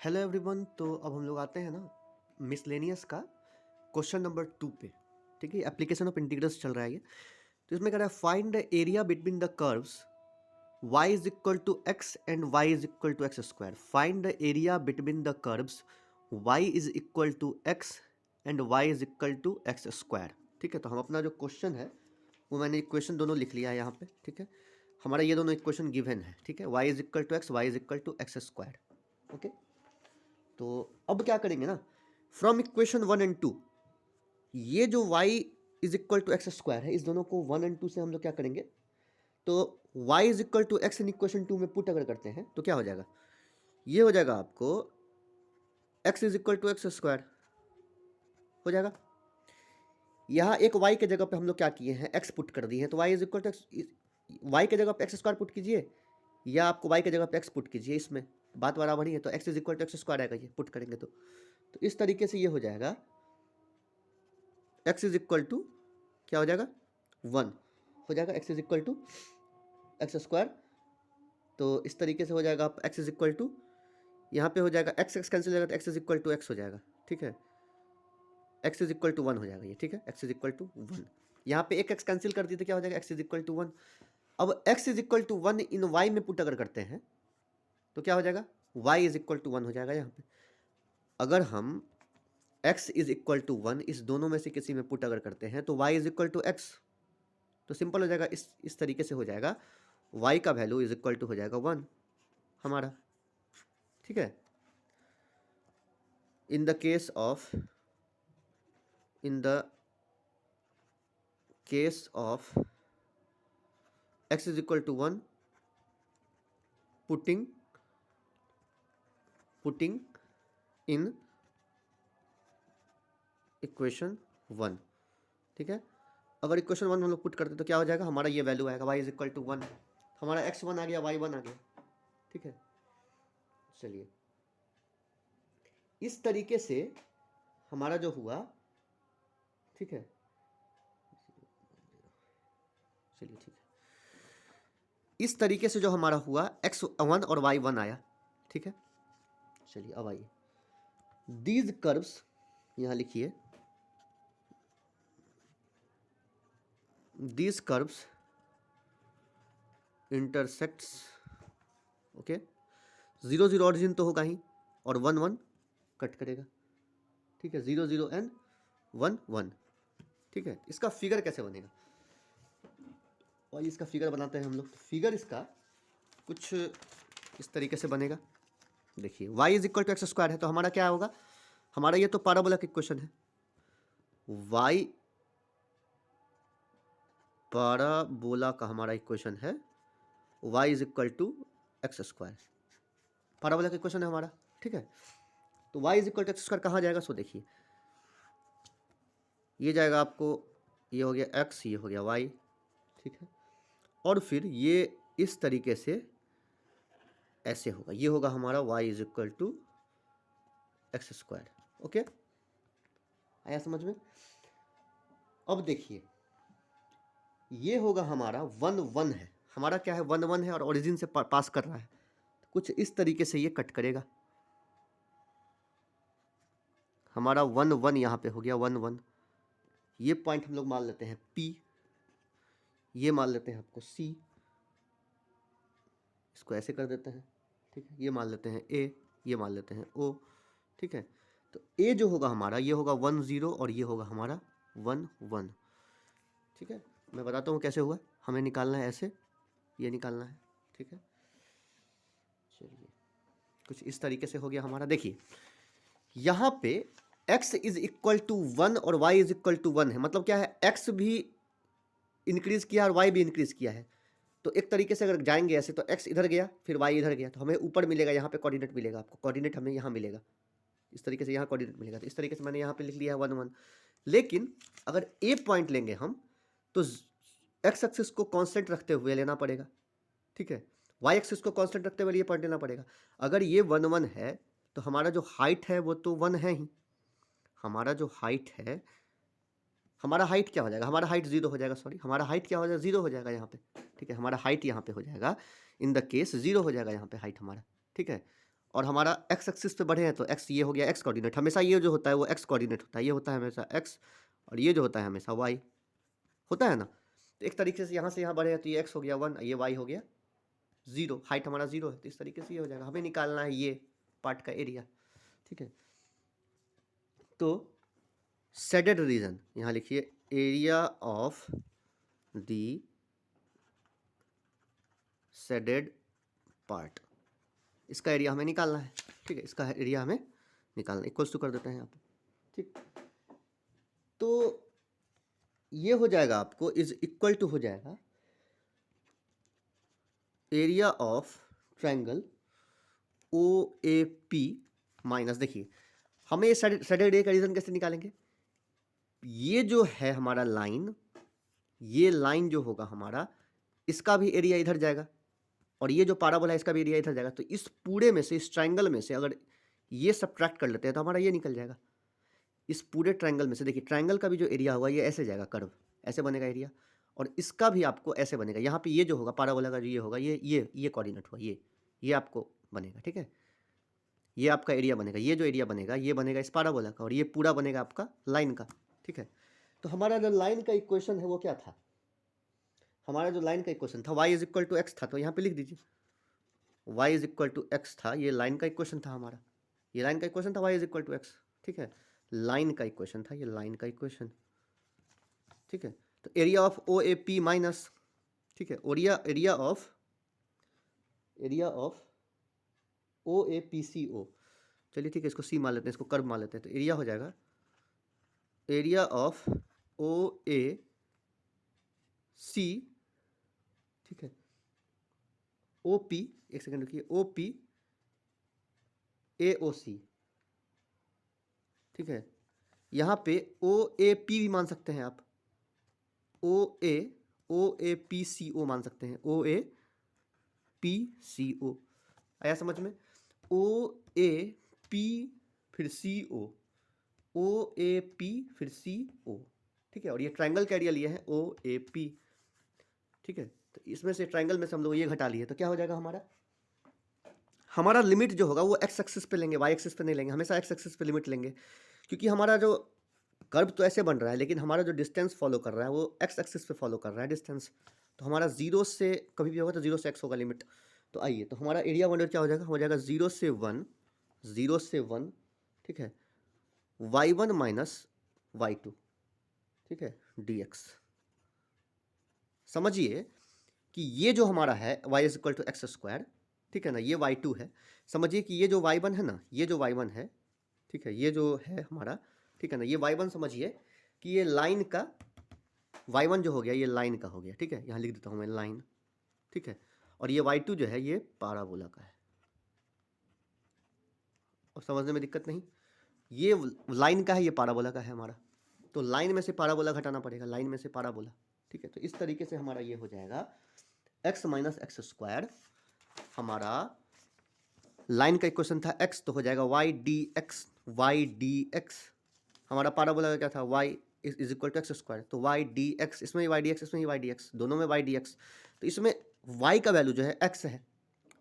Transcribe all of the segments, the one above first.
Hello everyone. तो अब हम लोग आते हैं ना मिसलेनियस का क्वेश्चन नंबर 2 पे। ठीक है, एप्लीकेशन ऑफ इंटीग्रल्स चल रहा है ये। तो इसमें कह रहा है find the area between the curves y is equal to x and y is equal to x square. Find the area between the curves y is equal to x and y is equal to x square. ठीक है, तो हम अपना जो question है वो मैंने equation दोनों लिख लिया है यहाँ पे। ठीक है, हमारा ये दोनों इक्वेशन गिवन है। ठीक है, y is equal to x, y is equal to x square. Okay, तो अब क्या करेंगे ना, फ्रॉम इक्वेशन 1 एंड 2 ये जो y is equal to x square है, इस दोनों को 1 एंड 2 से हम लोग क्या करेंगे, तो y is equal to x in equation 2 में पुट अगर करते हैं तो क्या हो जाएगा, ये हो जाएगा आपको x is equal to x square हो जाएगा। यहाँ एक y के जगह पे हम लोग क्या किए हैं, x पुट कर दिए हैं, तो y is equal to x, y के जगह पे एक्स स्क्वायर पुट कीजिए या आपको y के जगह पे x पुट कीजिए, इसमें बात बराबर ही है। तो x is equal to x square आएगा, ये पुट करेंगे तो इस तरीके से ये हो जाएगा x इज इक्वल टू क्या हो जाएगा 1 हो जाएगा, x is equal to x square. तो इस तरीके से हो जाएगा आप x इज इक्वल टू, यहाँ पे हो जाएगा x x कैंसिल हो जाएगा तो x is equal to x हो जाएगा। ठीक है, x इज इक्वल टू 1 हो जाएगा ये। ठीक है, x इज इक्वल टू 1, यहाँ पे एक x कैंसिल कर दिए तो क्या हो जाएगा x इज इक्वल टू 1। अब x is equal to 1 in y में पुट अगर करते हैं तो क्या हो जाएगा, y इज इक्वल टू 1 हो जाएगा। यहाँ पे अगर हम x इज इक्वल टू 1 इस दोनों में से किसी में पुट अगर करते हैं तो y is equal to x, तो सिंपल हो जाएगा, इस तरीके से हो जाएगा, y का वैल्यू इज इक्वल टू हो जाएगा 1 हमारा। ठीक है, in the case of x is equal to 1 putting in equation 1। ठीक है, अगर इक्वेशन 1 हम लोग पुट करते तो क्या हो जाएगा, हमारा ये वैल्यू आएगा y इज इक्वल टू 1, हमारा x 1 आ गया, y 1 आ गया। ठीक है, चलिए इस तरीके से हमारा जो हुआ, ठीक है, चलिए ठीक है, इस तरीके से जो हमारा हुआ x1 और y1 आया। ठीक है, चलिए अब आइए दीज कर्व्स, यहाँ लिखिए these curves intersects. Okay, 0 0 origin तो होगा ही और 1 1 कट करेगा। ठीक है, 0 0 एंड 1 1। ठीक है, इसका फिगर कैसे बनेगा, और इसका फिगर बनाते हैं हम लोग। फिगर इसका कुछ इस तरीके से बनेगा। देखिए y is equal to x square है, तो हमारा क्या होगा, हमारा ये तो पैराबोला का इक्वेशन है, y पैराबोला का हमारा इक्वेशन है, y is equal to x square, parabola का इक्वेशन है हमारा। ठीक है, तो y is equal to x square कहाँ जाएगा, सो देखिए ये जाएगा आपको, ये हो गया x, ये हो गया y। ठीक है, और फिर ये इस तरीके से ऐसे होगा, ये होगा हमारा y is equal to x square. Okay, आया समझ में। अब देखिए ये होगा हमारा 1 1 है, हमारा क्या है 1 1 है और ओरिजिन से पास कर रहा है, तो कुछ इस तरीके से ये कट करेगा, हमारा 1 1 यहाँ पे हो गया 1 1। ये पॉइंट हम लोग मान लेते हैं P, ये मान लेते हैं आपको C, इसको ऐसे कर देते हैं। ठीक है, ये मान लेते हैं A, ये मान लेते हैं O। ठीक है, तो A जो होगा हमारा, ये होगा 1 0 और ये होगा हमारा 1 1। ठीक है, मैं बताता हूँ कैसे हुआ, हमें निकालना है ऐसे, ये निकालना है। ठीक है, चलिए कुछ इस तरीके से हो गया हमारा। देखिए यहाँ पे x इज इक्वल टू 1 और y इज इक्वल टू 1 है, मतलब क्या है, x भी इंक्रीज किया और y भी इंक्रीज किया है। तो एक तरीके से अगर जाएंगे ऐसे तो x इधर गया फिर y इधर गया, तो हमें ऊपर मिलेगा, यहाँ पे कोऑर्डिनेट मिलेगा आपको, कोऑर्डिनेट हमें यहाँ मिलेगा, इस तरीके से यहाँ कोऑर्डिनेट मिलेगा। तो इस तरीके से मैंने यहाँ पे लिख लिया है 1 1। लेकिन अगर a पॉइंट लेंगे हम तो x एक्सिस को कांस्टेंट रखते हुए लेना पड़ेगा। ठीक है, y एक्सिस को कांस्टेंट रखते हुए ये पॉइंट लेना पड़ेगा। अगर ये 1 1 है तो हमारा जो हाइट है वो तो 1 है ही, हमारा जो हाइट है, हमारा हाइट क्या हो जाएगा, हमारा हाइट 0 हो जाएगा, सॉरी हमारा हाइट क्या हो जाएगा, 0 हो जाएगा यहाँ पे। ठीक है, हमारा हाइट यहाँ पे हो जाएगा, इन द केस 0 हो जाएगा यहाँ पे हाइट हमारा। ठीक है, और हमारा एक्स एक्सिस पे बढ़े हैं तो एक्स ये हो गया एक्स कोऑर्डिनेट, हमेशा ये जो होता है वो एक्स कोऑर्डिनेट होता है, ये होता है हमेशा एक्स, और ये जो होता है हमेशा वाई होता है ना। तो एक तरीके से यहाँ बढ़े हैं तो ये एक्स हो गया 1, ये वाई हो गया 0, हाइट हमारा 0 है, तो इस तरीके से ये हो जाएगा। हमें निकालना है ये पार्ट का एरिया, ठीक है। तो शेडेड रीजन यहाँ लिखिए, area of the shaded part, इसका एरिया हमें निकालना है, ठीक है। इसका एरिया हमें निकालना, इक्वल्स टू कर देते हैं यहाँ पे, ठीक। तो ये हो जाएगा आपको इज इक्वल टू हो जाएगा area of triangle O A P minus, देखिए हमें ये शेडेड एरिया का रीजन कैसे निकालेंगे, ये जो है हमारा लाइन, ये लाइन जो होगा हमारा, इसका भी एरिया इधर जाएगा, और ये जो पैराबोला है इसका भी एरिया इधर जाएगा। तो इस पूरे में से, इस ट्रायंगल में से अगर ये सब्ट्रैक्ट कर लेते हैं तो हमारा ये निकल जाएगा। इस पूरे ट्रायंगल में से देखिए, ट्रायंगल का भी जो एरिया होगा ये ऐसे जाएगा, कर्व ऐसे बनेगा एरिया, और इसका भी आपको ऐसे बनेगा। यहाँ पे ये जो होगा पैराबोला का जो ये होगा, ये कोऑर्डिनेट हुआ, ये आपको बनेगा, ठीक है। ये आपका एरिया बनेगा, ये जो एरिया बनेगा ये बनेगा इस पैराबोला का, और ये पूरा बनेगा आपका लाइन का, ठीक है। तो हमारा जो लाइन का इक्वेशन है वो क्या था, हमारा जो लाइन का इक्वेशन था y is equal to x था, तो यहाँ पे लिख दीजिए y is equal to x था, ये लाइन का इक्वेशन था हमारा, ये लाइन का इक्वेशन था y is equal to x, ठीक है। लाइन का इक्वेशन था ये, लाइन का इक्वेशन, ठीक है। तो area of O A P minus, ठीक है, area of O A P C O, चलिए ठीक है, इसको सी मान लेते हैं, इसको कर्व मान लेते हैं। तो एरिया हो जाएगा एरिया ऑफ ओ ए सी, ठीक है, ओ पी, एक सेकंड रुकिए, ओ पी ए ओ सी, ठीक है। यहाँ पे ओ ए पी भी मान सकते हैं आप, ओ ए पी सी ओ मान सकते हैं, ओ ए पी सी ओ, आया समझ में, ओ ए पी फिर सी ओ ए पी फिर सी ओ, ठीक है। और ये ट्रायंगल का एरिया लिए हैं ओ ए पी, ठीक है। तो इसमें से ट्रायंगल में से हम लोग ये घटा लिए, तो क्या हो जाएगा हमारा लिमिट जो होगा वो एक्स एक्सिस पे लेंगे, वाई एक्सिस पे नहीं लेंगे, हमेशा एक्स एक्सिस पे लिमिट लेंगे, क्योंकि हमारा जो कर्व तो ऐसे बन रहा है, लेकिन हमारा जो डिस्टेंस फॉलो कर रहा है वो एक्स एक्सिस पे फॉलो कर रहा है डिस्टेंस। तो हमारा 0 से कभी भी होगा तो 0 से एक्स होगा लिमिट। तो आइए, तो हमारा एरिया वंडर क्या हो जाएगा 0 से 1, ठीक है, y1 माइनस y2, ठीक है, dx। समझिए कि ये जो हमारा है y is equal to x square, ठीक है ना, ये y2 है। समझिए कि ये जो y1 है ना, ये जो y1 है, ठीक है, ये जो है हमारा, ठीक है ना, ये y1 समझिए कि ये लाइन का y1 जो हो गया ये लाइन का हो गया, ठीक है, यहाँ लिख देता हूँ मैं लाइन, ठीक है। और ये y2 जो है ये पैराबोला का है। और समझने में दिक्कत नहीं, ये लाइन का है, ये पैराबोला का है हमारा, तो लाइन में से पैराबोला घटाना पड़ेगा, लाइन में से पैराबोला, ठीक है। तो इस तरीके से हमारा ये हो जाएगा x माइनस एक्स स्क्वायर, हमारा लाइन का इक्वेशन था x, तो हो जाएगा y डी एक्स, हमारा पैराबोला का क्या था y is equal to x square, तो y डी एक्स, इसमें y डी एक्स, इसमें y डी एक्स, दोनों में y डी एक्स। तो इसमें y का वैल्यू जो है x है,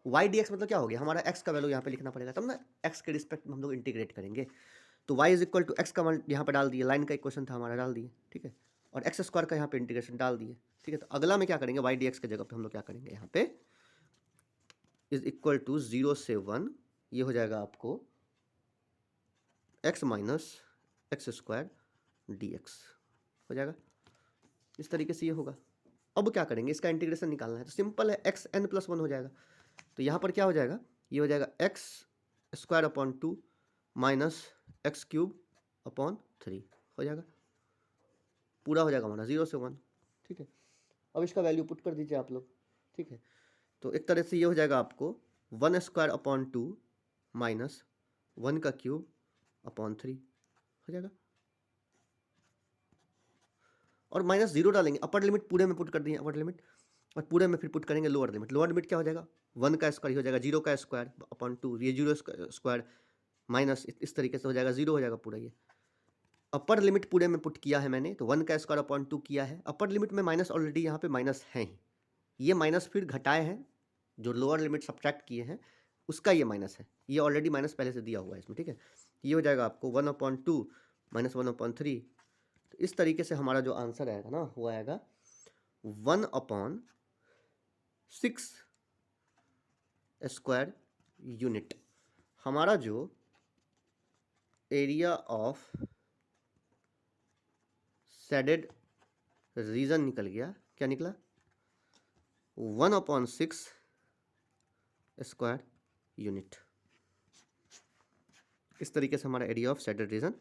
y डी एक्स मतलब क्या हो गया, हमारा x का वैल्यू यहाँ पे लिखना पड़ेगा, तब ना x के रिस्पेक्ट में हम लोग इंटीग्रेट करेंगे। तो y is equal to x का मान यहाँ पे डाल दिए, लाइन का इक्वेशन था हमारा, डाल दिए, ठीक है, और एक्स स्क्वायर का यहाँ पे इंटीग्रेशन डाल दिए, ठीक है। तो अगला में क्या करेंगे, y डी एक्स की जगह पे हम लोग क्या करेंगे, यहाँ पे इज इक्वल टू 0 से 1, ये हो जाएगा आपको x minus x square D x हो जाएगा, इस तरीके से ये होगा। अब क्या करेंगे, इसका इंटीग्रेशन निकालना है, तो सिंपल है, एक्स एन प्लस 1 हो जाएगा। तो यहाँ पर क्या हो जाएगा, ये हो जाएगा x square upon 2 minus x cube upon 3 हो जाएगा, पूरा हो जाएगा हमारा 0 से 1, ठीक है। अब इसका वैल्यू पुट कर दीजिए आप लोग, ठीक है। तो एक तरह से ये हो जाएगा आपको 1 स्क्वायर अपॉन 2 माइनस 1 का क्यूब अपॉन 3 हो जाएगा, और माइनस 0 डालेंगे, अपर लिमिट पूरे में पुट कर दिए अपर लिमिट, और पूरे में फिर पुट करेंगे लोअर लिमिट। लोअर लिमिट क्या हो जाएगा, 1 का स्क्वायर हो जाएगा, 0 का स्क्वायर अपॉन 2, ये 0 स्क्वायर माइनस इस तरीके से हो जाएगा, 0 हो जाएगा पूरा। ये अपर लिमिट पूरे में पुट किया है मैंने, तो 1 का स्क्वायर अपॉन 2 किया है, अपर लिमिट में माइनस ऑलरेडी यहाँ पे माइनस है ही, ये माइनस फिर घटाए हैं जो लोअर लिमिट सब्ट्रैक्ट किए हैं, उसका ये माइनस है, ये ऑलरेडी माइनस पहले से दिया हुआ है इसमें, ठीक है। ये हो जाएगा आपको 1/2 माइनस 1/3। तो इस तरीके से हमारा जो आंसर आएगा ना वो आएगा 1/6 स्क्वायर यूनिट। हमारा जो एरिया ऑफ शेडेड रीजन निकल गया, क्या निकला? 1/6 स्क्वायर यूनिट। इस तरीके से हमारा एरिया ऑफ शेडेड रीजन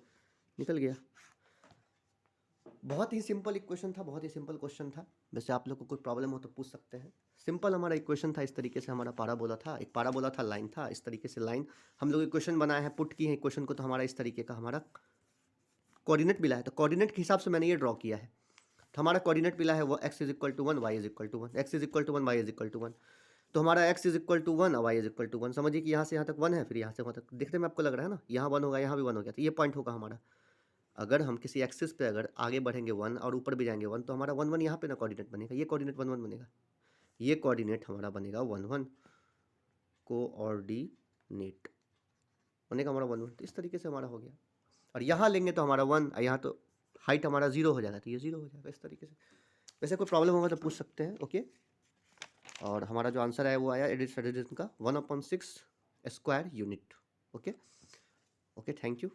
निकल गया। बहुत ही सिंपल इक्वेशन था, बहुत ही सिंपल क्वेश्चन था। वैसे आप लोग को कोई प्रॉब्लम हो तो पूछ सकते हैं। सिंपल हमारा इक्वेशन था, इस तरीके से हमारा पाराबोला था, एक पाराबोला था, लाइन था, इस तरीके से लाइन हम लोग इक्वेशन बनाए हैं, पुट किए हैं इक्वेशन को, तो हमारा इस तरीके का हमारा कोऑर्डिनेट मिला है। तो कोऑर्डिनेट के हिसाब से मैंने ये ड्रॉ किया है। तो हमारा कोऑर्डिनेट मिला है वो x = 1, y = 1, x = 1, y = 1। तो हमारा x = 1 और y = 1। समझिए कि यहाँ से यहाँ तक 1 है, फिर यहाँ से वहाँ तक। देखने में आपको लग रहा है ना, यहाँ 1 होगा, यहाँ भी 1 हो गया, तो ये पॉइंट होगा हमारा। अगर हम किसी एक्सिस पे अगर आगे बढ़ेंगे 1 और ऊपर भी जाएंगे 1, तो हमारा 1 1 यहाँ पे ना कोऑर्डिनेट बनेगा, ये कोऑर्डिनेट 1 1 बनेगा, ये कोऑर्डिनेट हमारा बनेगा 1 1, कोऑर्डिनेट बनेगा हमारा 1 1। तो इस तरीके से हमारा हो गया। और यहाँ लेंगे तो हमारा 1, यहाँ तो हाइट हमारा 0 हो जाएगा, तो ये 0 हो जाएगा इस तरीके से। वैसे कोई प्रॉब्लम होगा तो पूछ सकते हैं, ओके। और हमारा जो आंसर है वो आया एडिशन का 1/6 square unit. Okay okay, thank you.